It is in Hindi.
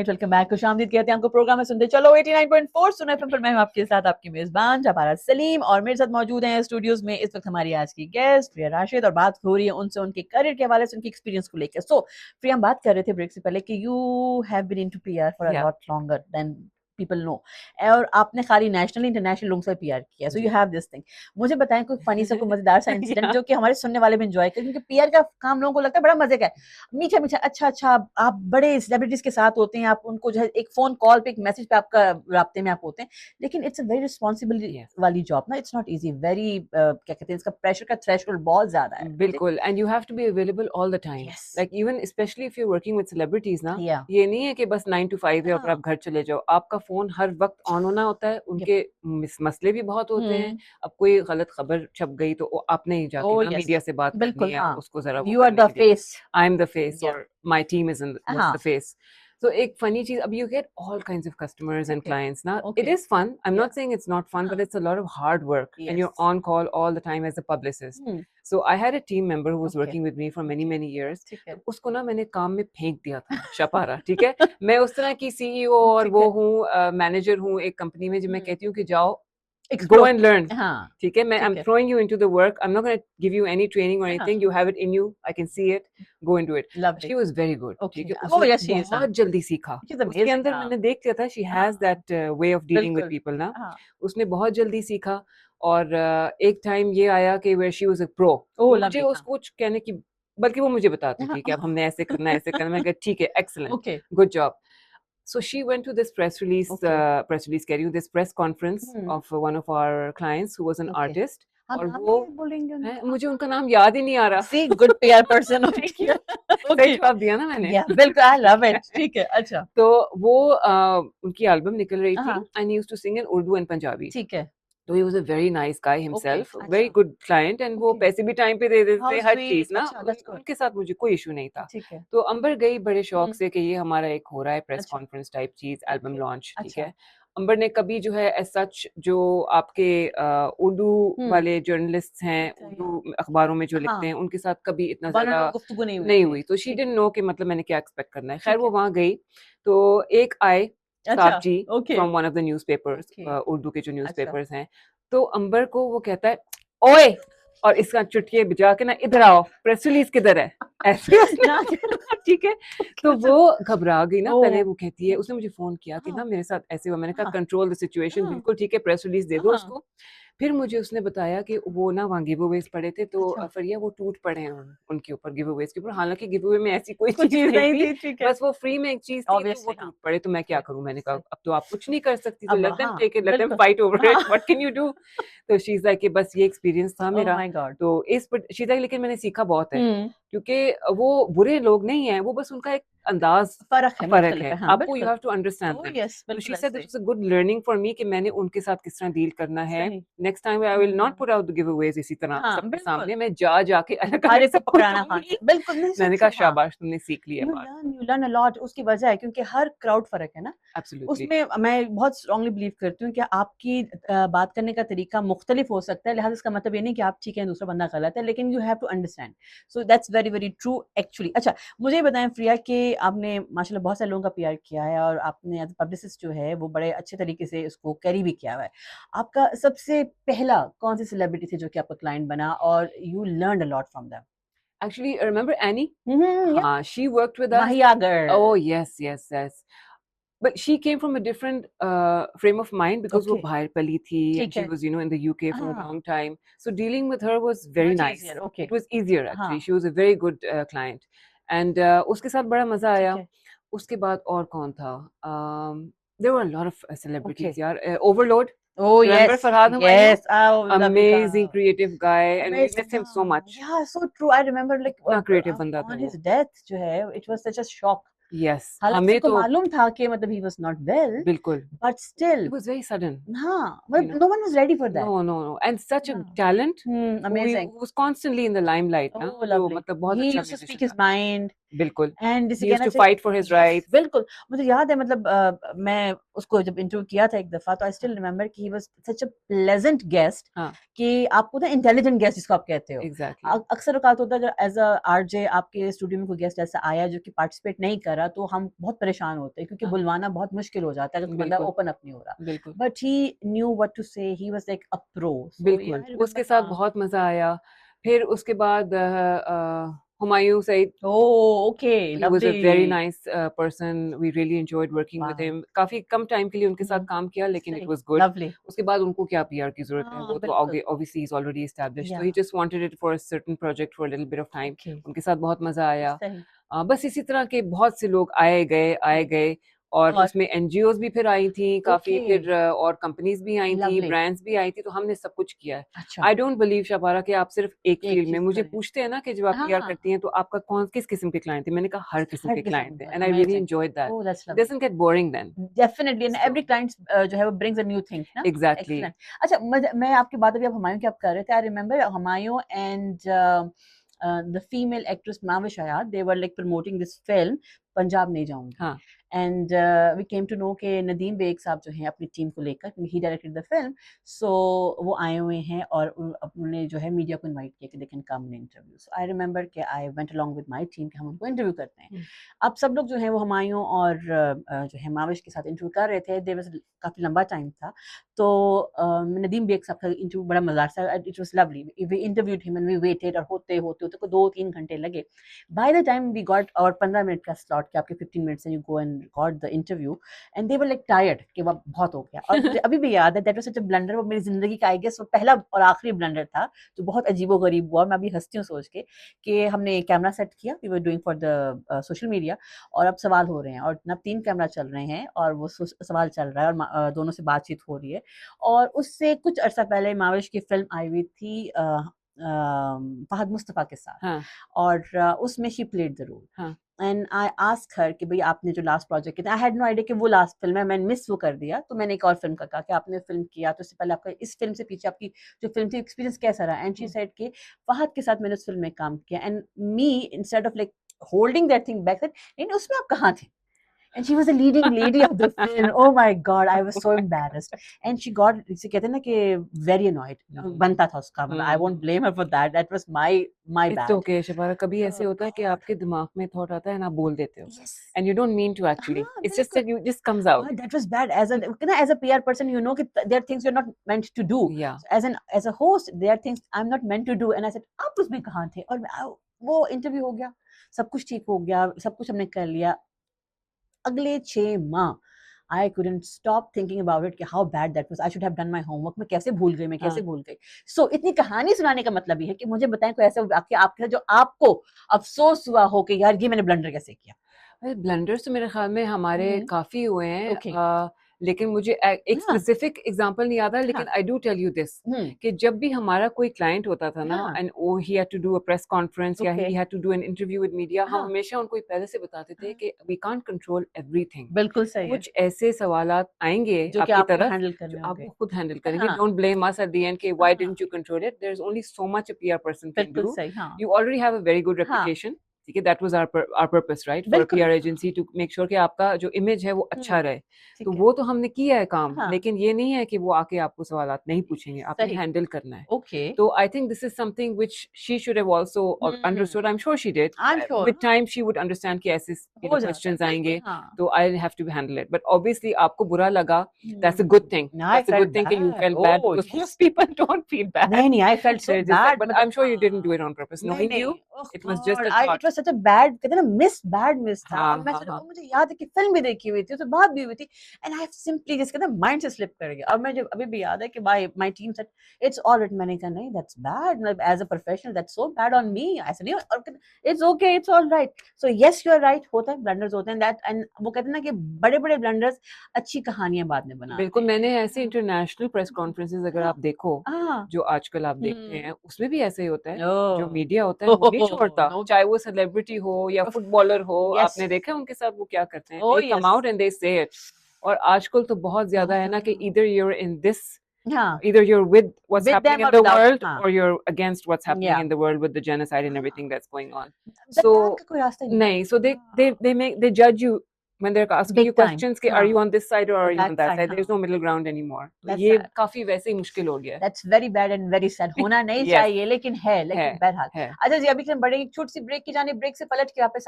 Welcome back. खुशामदीद कहते हैं आपको प्रोग्राम में सुनते चलो 89.4 सुन एफएम पर। मैं हूं आपके साथ आपकी मेजबान जबारा सलीम और मेरे साथ मौजूद हैं स्टूडियोज में इस वक्त हमारी आज की गेस्ट प्रिया राशिद और बात हो रही है उनसे उनके करियर के हवाले से, उनके एक्सपीरियंस को लेकर। सो प्रिया, हम बात कर रहे थे ब्रेक से पहले कि you have been into PR for a Yeah. Lot longer than people know, और आपने खाली नेशनल इंटरनेशनल लोगों से पीआर किया, सो जी। You have this thing. मुझे बताएं कोई फनी सा, कोई मजेदार सा इंसिडेंट Yeah. जो कि हमारे सुनने वाले भी एंजॉय करें, क्योंकि पीआर का काम लोगों को लगता है बड़ा मजे का है, मीठा मीठा अच्छा अच्छा। आप बड़े सेलिब्रिटीज के साथ होते हैं, आप उनको जो है एक फोन कॉल पे, एक मैसेज पे आपका राब्ते में आप होते हैं, लेकिन it's a very responsibility Yes. वाली जॉब ना, इट्स नॉट इजी, वेरी क्या कहते हैं, इसका प्रेशर का थ्रेशोल्ड बहुत ज्यादा है। बिल्कुल, and you have to be available all the time. Yes, Like even especially if you're working with celebrities ना, या ये नहीं है कि बस 9 to 5 है और फिर हाँ, आप घर चले जाओ। आपका फोन हर वक्त ऑन होना होता है। यप, उनके मसले भी बहुत होते हैं। हम्म, अब कोई गलत खबर छप गई तो आपने ही ओ जाके ना यस, मीडिया से बात करनी बिल्कुल, है, हाँ, उसको जरा वो यू आर करने द के लिए। Face. I am the face yup, और माय टीम इज was हाँ, the face. So एक funny चीज, अब you get all kinds of customers and ठीक है, clients ना. It okay, is fun. I'm या not saying it's not fun, but हाँ, it's a lot of hard work and you're yes, on call all the time as a publicist. Hmm, So I had a team member who was okay, working with me for many okay, many years. ठीक तो है, उसको ना मैंने काम में फेंक दिया था शपारा, ठीक है। मैं उस तरह की सीईओ और ठीक वो है, हूँ, मैनेजर हूँ एक कंपनी में, जो मैं कहती हूँ कि जाओ go एक्सप्लोर, and learn, हाँ, ठीक है। मैं I'm ठीक है, throwing you into the work. I'm not going to give you any training or हाँ, anything. You have it in you. I can see it. Go into it. Lovely, She was very good, okay, ठीक है। ओह उसने यस शी इज, हाँ, बहुत जल्दी सीखा। शी इज उसके अमेजिंग, अंदर हाँ, मैंने देख लिया था she has हाँ, that way of dealing with बिल्कुल, people ना। हाँ, उसने बहुत जल्दी सीखा और एक टाइम ये आया कि where she was a pro. ओह मुझे लवली, हाँ, उसको कुछ कहने की, बल्कि वो मुझे बताती हाँ, थी कि अब हमने ऐसे करना है, ऐसे करना है। मैं कहा ठीक है, excellent, okay, good job. So she went to this okay, press release, कह रही हूँ, this press conference hmm, of one of our clients who was an okay, artist. आप और नाम वो नहीं बोलेंगे है, उनका? मुझे उनका नाम याद ही नहीं आ रहा। सी गुड पीआर पर्सन हो थैंक गया। यू। सही ओके, जवाब दिया ना मैंने। या बिल्कुल, आई लव इट, ठीक है, अच्छा, तो वो उनकी एल्बम निकल रही थी हाँ, and he used to sing in Urdu and Punjabi. ठीक है, तो he was a very nice guy okay, himself, very अच्छा, गुड क्लाइंट, एंड वो ओके, पैसे भी टाइम पे दे देते हाउ थे, हर चीज स्वीट, ना। अच्छा, दैट्स गुड, उनके साथ मुझे कोई इशू नहीं था। ठीक है, तो अंबर गई बड़े शौक हुँ, से कि ये हमारा एक हो रहा है प्रेस अच्छा, कॉन्फ्रेंस टाइप चीज, एल्बम ओके, लॉन्च, ठीक अच्छा, है। अंबर ने कभी जो है एज सच जो आपके उर्दू हुँ, वाले जर्नलिस्ट हैं, सही, उर्दू अखबारों में जो लिखते हाँ, हैं, उनके साथ कभी इतना वन ऑन ज्यादा वन गुफ्तगू नहीं हुई नहीं थी, हुई। तो शी ठीक डिडंट है, नो कि मतलब मैंने क्या एक्सपेक्ट करना है। खैर ठीक वो है, वहां गई तो एक आए अच्छा, साहब जी okay, from one of the newspapers, okay, Urdu के जो अच्छा, न्यूज़पेपर्स हैं। तो अंबर को वो कहता है, ओए, और इसका चुटकी बजा के ना, इधर आओ, प्रेस रिलीज किधर है, ऐसे उसने ना ठीक है। तो अच्छा, वो घबरा गई ना, पहले ओह! वो कहती है, उसने ओके, मुझे फोन किया कि हाँ, ना मेरे साथ ऐसे हुआ। मैंने कहा हाँ, कंट्रोल द सिचुएशन, हाँ, बिल्कुल ठीक है, प्रेस रिलीज दे दो हाँ, उसको। फिर मुझे उसने बताया कि वो ना वहाँ गिव अवेज पड़े थे, तो अच्छा, फरिया वो टूट पड़े हैं उनके ऊपर, गिव अवेज के ऊपर। हालांकि गिव अवे में ऐसी कोई कुछ चीज चीज़ नहीं नहीं थी, थी, ठीक है, बस वो फ्री में एक चीज थी, तो वो ऑब्वियसली, हाँ, टूट पड़े। तो मैं क्या सही, करूं, मैंने कहा सही, अब तो आप कुछ नहीं कर सकती, तो अब लेट देम हाँ, टेक इट, लेट देम बिल्कुल, फाइट ओवर हाँ, it, what can you do. तो शी इज लाइक कि बस ये एक्सपीरियंस था ओह मेरा। My God! तो इस शी इज लाइक, लेकिन मैंने सीखा बहुत है, हुँ, क्योंकि वो बुरे लोग नहीं है, वो बस उनका एक अंदाज फ़र्क है, फर्क मुख्तलिफ है है, हाँ, आपको। यू बिल्कुल, have to understand oh that. Yes, तो शी बिल्कुल सेड दिस ऐसे ही, was a good learning for me कि मैंने उनके साथ किस तरह डील करना है। सही, next time I will not hmm, put out the giveaways इसी तरह हाँ, सबके बिल्कुल, सामने, मैं जा जाके अलग हर अलग एक को सबको पकड़ाना, हाँ, दूंगी। बिल्कुल, नहीं मैंने सच कहा है, हाँ। शाबाश, तुमने सीख लिया बात। यू लर्न अ लॉट, उसकी वजह है क्योंकि हर क्राउड फ़र्क है ना, एब्सोल्युटली। उसमें मैं बहुत स्ट्रांगली बिलीव करती हूँ कि आपकी बात करने का तरीका मुख्तलिफ हो सकता है, लिहाज़ा इसका मतलब ये नहीं कि आप ठीक हैं, दूसरा बंदा गलत है, लेकिन you have to understand. So that's very, very true actually. अच्छा, मुझे ये बताएँ प्रिया कि आपने माशाल्लाह बहुत सारे लोगों का पीआर किया है और आपने एज़ अ पब्लिसिस्ट जो है, वो बड़े अच्छे तरीके से इसको कैरी भी किया हुआ है। आपका सबसे पहला कौन-सी सेलिब्रिटी थी जो कि आपका क्लाइंट बना और you learned a lot from them? Actually remember any? हुँ, हुँ, या हाँ, she worked with us. Mahiya girl, oh yes yes yes. But she came from a different frame of mind because वो ओके, बाहर पली थी and ठीक she है। was, you know, in the UK for a हाँ, long time. So dealing with her was very much nice. Easier, okay, It was easier हाँ, actually. She was a very good client. And उसके साथ बड़ा मजा ठीक आया। है, उसके बाद और कौन था? There were a lot of okay. celebrities यार. Overload. ओह Remember yes, Farhad Humayun? Yes, ओह लवली का Amazing creative guy and we amazing, miss him so हाँ, much. या so true, I remember like इतना creative बंदा था ऑन वो. हिज डेथ जो है, it was such a shock. Yes. हालाँकि हमें सबको तो मालूम था कि मतलब ही वाज़ नॉट वेल, बिल्कुल. But still It was very sudden, हाँ, you मतलब know. No one was ready for that. No, no, no. And such a हाँ, talent हुँ, who amazing, who was constantly in the limelight ना, ओह जो लवली, मतलब बहुत ही अच्छा used to musician speak his था। माइंड, बिल्कुल, एंड जिसे he used कहना to चाहिए fight for his Yes, rights. बिल्कुल मुझे याद है मतलब मैं उसको जब इंटरव्यू किया था एक दफा तो आई स्टिल रिमेम्बर कि he was such a pleasant guest हाँ, कि आपको ना इंटेलिजेंट गेस्ट जिसको आप कहते हो exactly. अक्सर औकात होता है अगर एज अ आरजे आपके स्टूडियो में कोई गेस्ट ऐसा आया जो कि पार्टिसिपेट नहीं कर रहा तो हम बहुत परेशान होते हैं क्योंकि हाँ, बुलवाना बहुत मुश्किल हो जाता है अगर कोई बंदा बिल्कुल, ओपन अप नहीं हो रहा बिल्कुल, but he knew what to say he was like a pro so बिल्कुल। आई उसके रिमेम्बर साथ हाँ बहुत मज़ा आया। फिर उसके बाद Humayun Saeed, oh okay he was a very lovely nice person. We really enjoyed working with wow him. काफ़ी कम टाइम के लिए उनके साथ काम किया, लेकिन it सही was good. लवली उसके बाद उनको क्या पीआर की ज़रूरत है? हाँ वो तो बिल्कुल obviously he's already established. So या he just wanted it for a certain project for a little bit of time. Okay उनके साथ बहुत मज़ा आया। सही बस इसी तरह के बहुत से लोग आए गए और और उसमें एनजीओज़ भी फिर आई थी काफ़ी, ओके फिर और कंपनीज़ भी आई थी, लवली ब्रांड्स भी आई थी, तो हमने सब कुछ किया है। अच्छा आई डोंट बिलीव शबारा कि आप सिर्फ एक एक फील्ड में, चीज मुझे करें पूछते हैं ना कि जब आप पीआर हाँ करती हैं तो आपका कौन किस किस्म के क्लाइंट थे? मैंने कहा हर किस्म हर के किस्म क्लाइंट थे, का and I really amazing enjoyed that. Oh that's it lovely doesn't get boring then. Definitely and so every client जो है वो ब्रिंग्स अ न्यू थिंग ना एग्ज़ैक्टली। एक्सीलेंट अच्छा मैं आपकी बात अभी आप हुमायूं की आप कर रहे थे I remember Humayun and the female actress Mavish Ayad they were like promoting this film Punjab नहीं जाऊंगी हाँ, and we came to know कि नदीम बेग साहब जो हैं अपनी टीम को लेकर ही डायरेक्टेड द फिल्म सो वो आए हुए हैं और उन्होंने जो है मीडिया को इनवाइट किया कि they can come in interview so I remember कि I went along with my team कि हम उनको इंटरव्यू करते हैं अब सब लोग जो हैं वो हुमायूं और जो है माविश के साथ इंटरव्यू कर रहे थे देयर वाज काफ़ी लंबा टाइम था तो नदीम बेग साहब का इंटरव्यू बड़ा मज़ेदार था it was lovely we interviewed him and we waited और होते होते होते को 2-3 घंटे लगे by the time we got और 15 मिनट का स्लॉट कि आपके 15 minutes you go and got the interview and they were like tired कि वह बहुत हो गया और मुझे अभी भी याद है that was such a blunder वो मेरी जिंदगी का आई गेस वो पहला और आखिरी ब्लंडर था जो बहुत अजीबोगरीब हुआ मैं अभी हंसती हूँ सोच के कि हमने कैमरा सेट किया we were doing for the social media और अब सवाल हो रहे हैं और अब 3 कैमरा चल रहे हैं और वो सवाल चल रहा है और दोनों से बातचीत हो रही है और उससे कुछ अर्सा पहले माविश की फिल्म आई हुई थी फहद मुस्तफा के साथ हाँ, और उसमें शी प्लेड द रोल हाँ, एंड आई आस्क हर कि भाई आपने जो लास्ट प्रोजेक्ट किया आई हैड नो आइडिया कि वो लास्ट फिल्म है मैंने मिस वो कर दिया तो मैंने एक और फिल्म का कहा कि आपने फिल्म किया तो इससे पहले आपका इस फिल्म से पीछे आपकी जो फिल्म थी एक्सपीरियंस कैसा रहा एंड शी सेड कि फहद के साथ मैंने उस फिल्म में काम किया and me instead of like holding that thing back that उसमें आप कहाँ थे and she was the leading lady of the film oh my god I was so embarrassed and she got जिसे कहते हैं ना कि very annoyed बनता था उसका मतलब I won't blame her for that was my it's bad okay शबारा, कभी oh ऐसे होता है कि god आपके दिमाग में थॉट आता है ना, आप बोल देते हो yes and you don't mean to actually, हाँ इट्स जस्ट बिल्कुल that you just comes out. that was bad as a PR person you know कि there are things you're not meant to do या so as a host there are things I'm not meant to do and I said आप उसमें कहाँ थे और वो इंटरव्यू हो गया सब कुछ ठीक हो गया सब कुछ हमने कर लिया अगले 6 माह आई couldn't stop thinking about it कि how bad that was I should have done my homework मैं कैसे भूल गई मैं कैसे हाँ, भूल गई सो इतनी कहानी सुनाने का मतलब ये है कि मुझे बताएं कोई ऐसा वाकया आपके साथ जो आपको अफसोस हुआ हो कि यार ये मैंने ब्लंडर कैसे किया ब्लंडर्स तो मेरे ख्याल में हमारे काफी हुए हैं, ओके लेकिन मुझे एक हाँ स्पेसिफिक एग्जांपल नहीं आता, लेकिन हाँ I do tell you this कि जब भी हमारा कोई क्लाइंट होता था ना हाँ and oh he had to do a press conference या okay he had to do an interview with media, हम हाँ हमेशा उनको पहले से बताते थे हाँ कि वी कांट कंट्रोल एवरीथिंग, बिल्कुल सही है कुछ ऐसे सवालात आएंगे जो कि आपकी आपको तरफ हैंडल जो करने आपको होंगे खुद हैंडल करेंगे। हाँ don't blame us at the end कि व्हाई हाँ didn't you control it, there is only so much a PR person can बिल्कुल डू। सही हाँ you already have a very good हाँ रेपुटेशन, ठीक है, that was our purpose right, for a बिल्कुल PR agency to make sure कि आपका जो इमेज है वो अच्छा रहे। तो ठीक है वो तो हमने किया है काम, हाँ लेकिन ये नहीं है कि वो आके आपको सवालात नहीं पूछेंगे, आपने सही हैंडल करना है। ओके तो I think this is something which she should have also understood, I am sure she did, I am sure with time she would understand कि ऐसे हो जाता है क्वेश्चंस बिल्कुल आएंगे हाँ तो I have to handle it, but obviously आपको बुरा लगा, that's a Hmm. good thing, I that's a good felt thing that you bad. felt bad, Oh, because yes. most people don't feel bad, नहीं I felt so they're just like, bad but मतलब I'm sure you didn't do हाँ it on purpose, नहीं knowing you oh it was just God a it thought। was such a bad कहते हैं ना bad miss था हाँ और मैं हाँ हाँ और मुझे याद है कि फिल्म भी देखी हुई थी उसमें बात भी हुई थी and I have simply जिसके ना माइंड से स्लिप कर गया और मैं जब अभी भी याद है कि my team said it's all right मैंने कहा नहीं that's bad मतलब as a professional that's so bad on me ऐसा नहीं और it's okay it's all right so yes you are right होता है blunders होते हैं that and वो कहते हैं ना कि बड़े-बड़े blunders अच्छी कहानियां बाद में बनाते बिल्कुल, हैं मैंने ऐसे हाँ इंटरनेशनल प्रेस कॉन्फ्रेंसेस अगर हाँ आप देखो, हाँ जो आजकल आप देखते हैं, उसमें भी ऐसे ही होता है। जो ओह मीडिया होता है वो नहीं छोड़ता, नो चाहे वो सेलिब्रिटी हो या फुटबॉलर हो, यस आपने देखा है उनके साथ वो क्या करते हैं? ओह दे कम यस आउट एंड दे से इट। और आजकल तो बहुत ज़्यादा है ना कि either you are in this हाँ Either you're with what's With happening them in or the without, world, हाँ or you're against what's happening yeah in the world with the genocide and everything that's going on. बदनाम So का कोई रास्ता ही नहीं nahi, so they judge you when they're asking big you time questions कि are हाँ you on this side or are you that on that side side? There's हाँ no middle ground anymore. तो that's ये sad काफी वैसे ही मुश्किल हो गया है. That's very bad and very sad. होना नहीं Yes, चाहिए लेकिन है है बहरहाल है. अच्छा जी अभी हम बढ़ेंगे एक छोटी सी ब्रेक की जाने ब्रेक से पलट के वापस